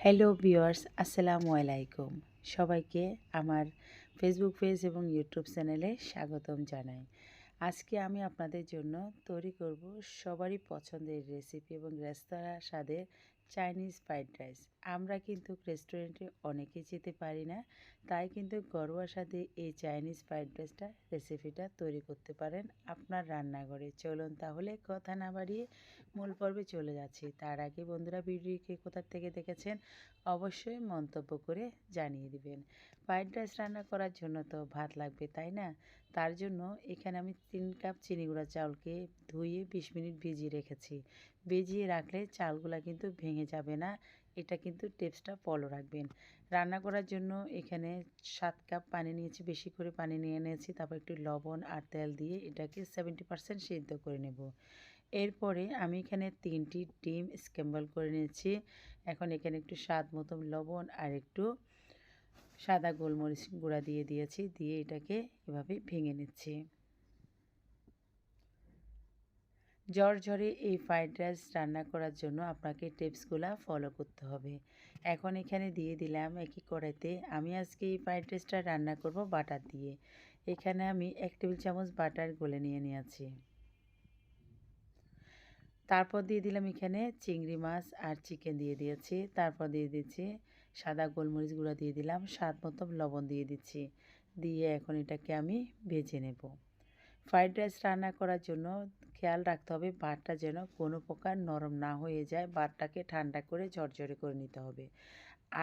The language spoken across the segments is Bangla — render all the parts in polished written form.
হ্যালো ভিউয়ার্স, আসসালামু আলাইকুম। সবাইকে আমার ফেসবুক পেজ এবং ইউটিউব চ্যানেলে স্বাগতম জানাই। আজকে আমি আপনাদের জন্য তৈরি করব সবারই পছন্দের রেসিপি এবং রেস্তোরাঁ স্বাদের চাইনিজ ফ্রাইড রাইস। আমরা কিন্তু রেস্টুরেন্টে অনেকেই যেতে পারি না, তাই কিন্তু ঘরোয়া স্বাদে এই চাইনিজ ফ্রাইড রাইসটা রেসিপিটা তৈরি করতে পারেন আপনার রান্নাঘরে। চলুন তাহলে কথা না বাড়িয়ে মূল পর্বে চলে যাচ্ছি। তার আগে বন্ধুরা, ভিডিওকে কোথা থেকে দেখেছেন অবশ্যই মন্তব্য করে জানিয়ে দিবেন। ফ্রাইড রাইস রান্না করার জন্য তো ভাত লাগবে, তাই না? তার জন্য এখানে আমি 3 কাপ চিনি গুঁড়া চাউলকে ধুয়ে 20 মিনিট ভিজিয়ে রেখেছি। ভিজিয়ে রাখলে চালগুলা কিন্তু ভেঙে যাবে না, এটা কিন্তু টিপসটা ফলো রাখবেন। রান্না করার জন্য এখানে 7 কাপ পানি নিয়েছি, বেশি করে পানি নিয়ে নিয়েছি। তারপর একটু লবণ আর তেল দিয়ে এটাকে 70% সিদ্ধ করে নেব। এরপরে আমি এখানে 3টি ডিম স্ক্র্যাম্বল করে নিয়েছি। এখন এখানে একটু স্বাদ মতো লবণ আর একটু সাদা গোলমরিচ গুঁড়া দিয়ে দিয়েছি, দিয়ে এটাকে এভাবে ভেঙে নিচ্ছি। ঝরঝরে এই ফ্রাইড রাইস রান্না করার জন্য আপনাকে টিপসগুলো ফলো করতে হবে। এখন এখানে দিয়ে দিলাম একই কড়াইতে। আমি আজকে এই ফ্রাইড রাইসটা রান্না করব বাটার দিয়ে। এখানে আমি 1 টেবিল চামচ বাটার গলে নিয়েছি। তারপর দিয়ে দিলাম এখানে চিংড়ি মাছ আর চিকেন দিয়ে দিয়েছি। তারপর দিয়ে দিচ্ছি সাদা গোলমরিচ গুঁড়া, দিয়ে দিলাম স্বাদ মতো লবণ দিয়ে দিচ্ছি, দিয়ে এখন এটাকে আমি ভেজে নেব। ফ্রাইড রাইস রান্না করার জন্য খেয়াল রাখতে হবে বাটটা যেন কোনো প্রকার নরম না হয়ে যায়। বাটটাকে ঠান্ডা করে ঝরঝরে করে নিতে হবে।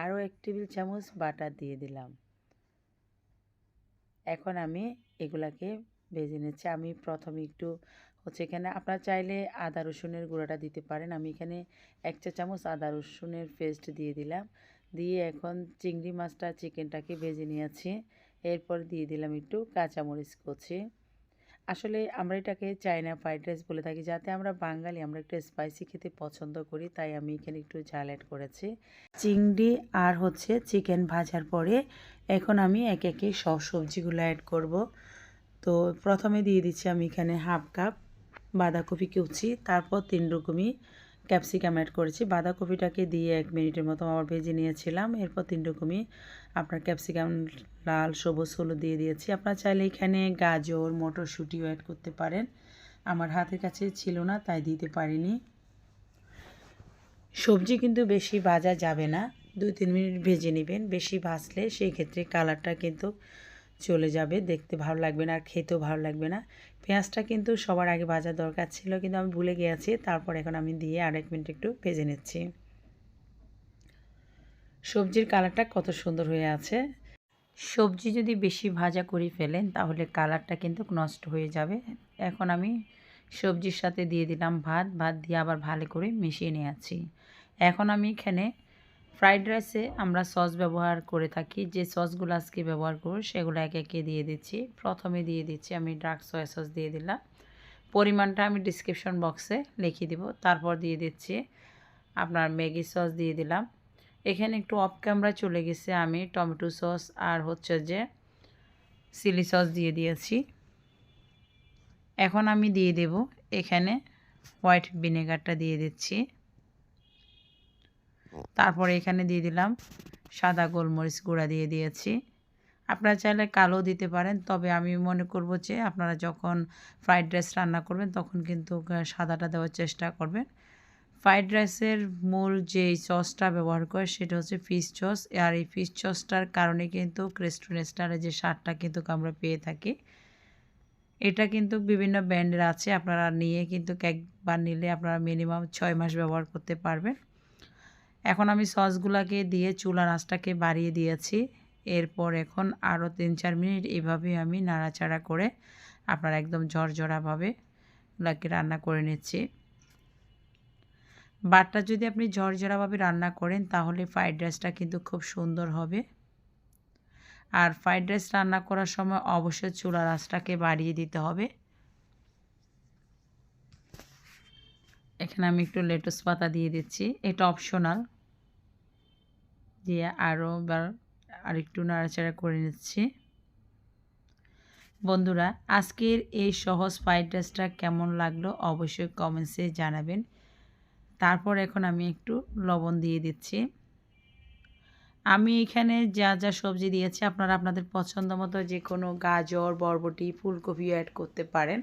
আরও 1 টেবিল চামচ বাটার দিয়ে দিলাম। এখন আমি এগুলাকে ভেজে নিচ্ছি। আমি প্রথমে একটু এখানে আপনারা চাইলে আদা রসুনের গুঁড়াটা দিতে পারেন। আমি এখানে 1 চা চামচ আদা রসুনের পেস্ট দিয়ে দিলাম। দিয়ে এখন চিংড়ি মাছটা চিকেনটাকে ভেজে নিয়েছি। এরপর দিয়ে দিলাম একটু কাঁচামরিচ কুচি। আসলে আমরা এটাকে চায়না ফ্রাইড রাইস বলে থাকি, যাতে আমরা বাঙালি আমরা একটু স্পাইসি খেতে পছন্দ করি, তাই আমি এখানে একটু ঝাল অ্যাড করেছি। চিংড়ি আর চিকেন ভাজার পরে এখন আমি একে একে সব সবজিগুলো অ্যাড করব। তো প্রথমে দিয়ে দিচ্ছি আমি এখানে হাফ কাপ বাঁধাকপি কুচি, তারপর 3 রকমই ক্যাপসিকাম অ্যাড করেছি। বাঁধাকপিটাকে দিয়ে 1 মিনিটের মতো আবার ভেজে নিয়েছিলাম। এরপর 3 রকমই আপনার ক্যাপসিকাম লাল, সবুজ, হলুদ দিয়ে দিয়েছি। আপনারা চাইলে এখানে গাজর, মটরশুঁটিও অ্যাড করতে পারেন। আমার হাতের কাছে ছিল না, তাই দিতে পারিনি। সবজি কিন্তু বেশি ভাজা যাবে না, 2-3 মিনিট ভেজে নেবেন। বেশি ভাজলে সেই ক্ষেত্রে কালারটা কিন্তু চলে যাবে, দেখতে ভালো লাগবে না আর খেতেও ভালো লাগবে না। পেঁয়াজটা কিন্তু সবার আগে ভাজার দরকার ছিল, কিন্তু আমি ভুলে গিয়েছি। তারপর এখন আমি দিয়ে আর 1 মিনিট একটু ভেজে নিচ্ছি। সবজির কালারটা কত সুন্দর হয়ে আছে। সবজি যদি বেশি ভাজা করে ফেলেন তাহলে কালারটা কিন্তু নষ্ট হয়ে যাবে। এখন আমি সবজির সাথে দিয়ে দিলাম ভাত দিয়ে আবার ভালো করে মিশিয়ে নিয়েছি। এখন আমি এখানে ফ্রাইড রাইসে আমরা সস ব্যবহার করে থাকি, যে সসগুলো আজকে ব্যবহার করব সেগুলো একে একে দিয়ে দিচ্ছি। প্রথমে দিয়ে দিচ্ছি আমি ডার্ক সয়া সস দিয়ে দিলাম, পরিমাণটা আমি ডিসক্রিপশন বক্সে লিখে দিব। তারপর দিয়ে দিচ্ছি আপনার ম্যাগি সস দিয়ে দিলাম। এখানে একটু অফ ক্যামেরা চলে গেছে, আমি টমেটো সস আর যে চিলি সস দিয়ে দিয়েছি। এখন আমি দিয়ে দেব এখানে হোয়াইট ভিনেগারটা দিয়ে দিচ্ছি। তারপরে এখানে দিয়ে দিলাম সাদা গোলমরিচ গুঁড়া দিয়ে দিয়েছি। আপনারা চাইলে কালো দিতে পারেন, তবে আমি মনে করব যে আপনারা যখন ফ্রাইড রাইস রান্না করবেন তখন কিন্তু সাদাটা দেওয়ার চেষ্টা করবেন। ফ্রাইড রাইসের মূল যেই সসটা ব্যবহার করে সেটা হচ্ছে ফিশ সস, আর এই ফিশ সসটার কারণে কিন্তু রেস্টুরেন্টের যে স্বাদটা কিন্তু আমরা পেয়ে থাকি। এটা কিন্তু বিভিন্ন ব্র্যান্ডের আছে, আপনারা নিয়ে কিন্তু একবার নিলে আপনারা মিনিমাম 6 মাস ব্যবহার করতে পারবেন। এখন আমি সসগুলোকে দিয়ে চুলার আঁচটাকে বাড়িয়ে দিয়েছি। এরপর এখন আরও 3-4 মিনিট এভাবে আমি নাড়াচাড়া করে আপনারা একদম ঝরঝরাভাবে এগুলোকে রান্না করে নিচ্ছি। বাটটা যদি আপনি ঝরঝরাভাবে রান্না করেন তাহলে ফ্রাইড রাইসটা কিন্তু খুব সুন্দর হবে। আর ফ্রাইড রাইস রান্না করার সময় অবশ্যই চুলার আঁচটাকে বাড়িয়ে দিতে হবে। এখানে আমি একটু লেটুস পাতা দিয়ে দিচ্ছি, এটা অপশনাল। দিয়ে আরেকটু নাড়াচাড়া করে নিচ্ছি। বন্ধুরা, আজকের এই সহজ ফ্রাইড রাইসটা কেমন লাগলো অবশ্যই কমেন্টসে জানাবেন। তারপর এখন আমি একটু লবণ দিয়ে দিচ্ছি। আমি এখানে যা যা সবজি দিয়েছি আপনারা আপনাদের পছন্দ মতো যে কোনো গাজর, বরবটি, ফুলকপিও অ্যাড করতে পারেন।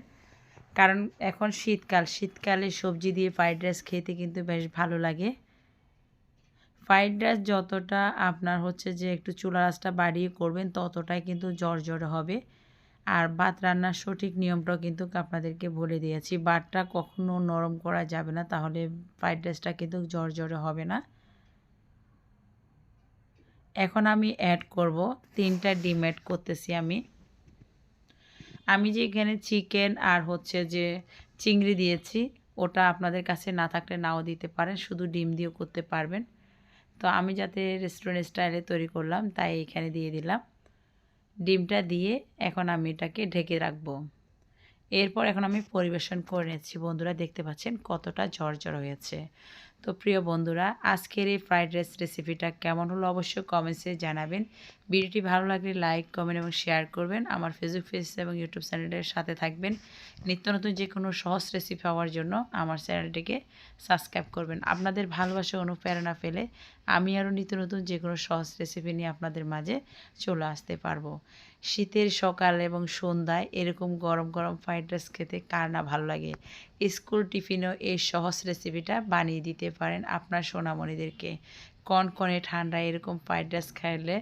কারণ এখন শীতকালে সবজি দিয়ে ফ্রাইড রাইস খেতে কিন্তু বেশ ভালো লাগে। ফ্রাইড রাইস যতটা আপনার হচ্ছে যে একটু চুলার আঁচটা বাড়িয়ে করবেন ততটাই কিন্তু ঝরঝরে হবে। আর ভাত রান্নার সঠিক নিয়মটাও কিন্তু আপনাদেরকে বলে দিয়েছি। ভাতটা কখনো নরম করা যাবে না, তাহলে ফ্রাইড রাইসটা কিন্তু ঝরঝরে হবে না। এখন আমি অ্যাড করব 3টা ডিম অ্যাড করতেছি আমি যে এখানে চিকেন আর হচ্ছে যে চিংড়ি দিয়েছি, ওটা আপনাদের কাছে না থাকলে নাও দিতে পারেন, শুধু ডিম দিয়েও করতে পারবেন। তো আমি যাতে রেস্টুরেন্ট স্টাইলে তৈরি করলাম তাই এখানে দিয়ে দিলাম। ডিমটা দিয়ে এখন আমি এটাকে ঢেকে রাখবো। এরপর এখন আমি পরিবেশন করে নিচ্ছি। বন্ধুরা দেখতে পাচ্ছেন কতটা ঝরঝর হয়েছে। তো প্রিয় বন্ধুরা, আজকের এই ফ্রাইড রাইস রেসিপিটা কেমন হলো অবশ্যই কমেন্টসে জানাবেন। ভিডিওটি ভালো লাগলে লাইক, কমেন্ট এবং শেয়ার করবেন। আমার ফেসবুক পেজ এবং ইউটিউব চ্যানেলের সাথে থাকবেন। নিত্য নতুন যে কোনো সহজ রেসিপি পাওয়ার জন্য আমার চ্যানেলটিকে সাবস্ক্রাইব করবেন। আপনাদের ভালোবাসা অনুপ্রেরণা পেলে আমি আরও নিত্য নতুন যে কোনো সহজ রেসিপি নিয়ে আপনাদের মাঝে চলে আসতে পারবো। শীতের সকাল এবং সন্ধ্যায় এরকম গরম গরম ফ্রাইড রাইস খেতে কার না ভালো লাগে। স্কুল টিফিনেও এই সহজ রেসিপিটা বানিয়ে দিতে পারেন আপনার সোনামণিদেরকে। কনকনে ঠান্ডা এরকম ফ্রাইড রাইস খাইলে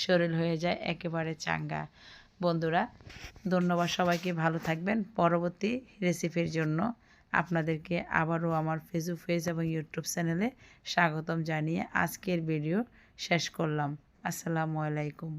শরীর হয়ে যায় একেবারে চাঙ্গা। বন্ধুরা ধন্যবাদ, সবাইকে ভালো থাকবেন। পরবর্তী রেসিপির জন্য আপনাদেরকে আবারও আমার ফেসবুক পেজ এবং ইউটিউব চ্যানেলে স্বাগতম জানিয়ে আজকের ভিডিও শেষ করলাম। আসসালামু আলাইকুম।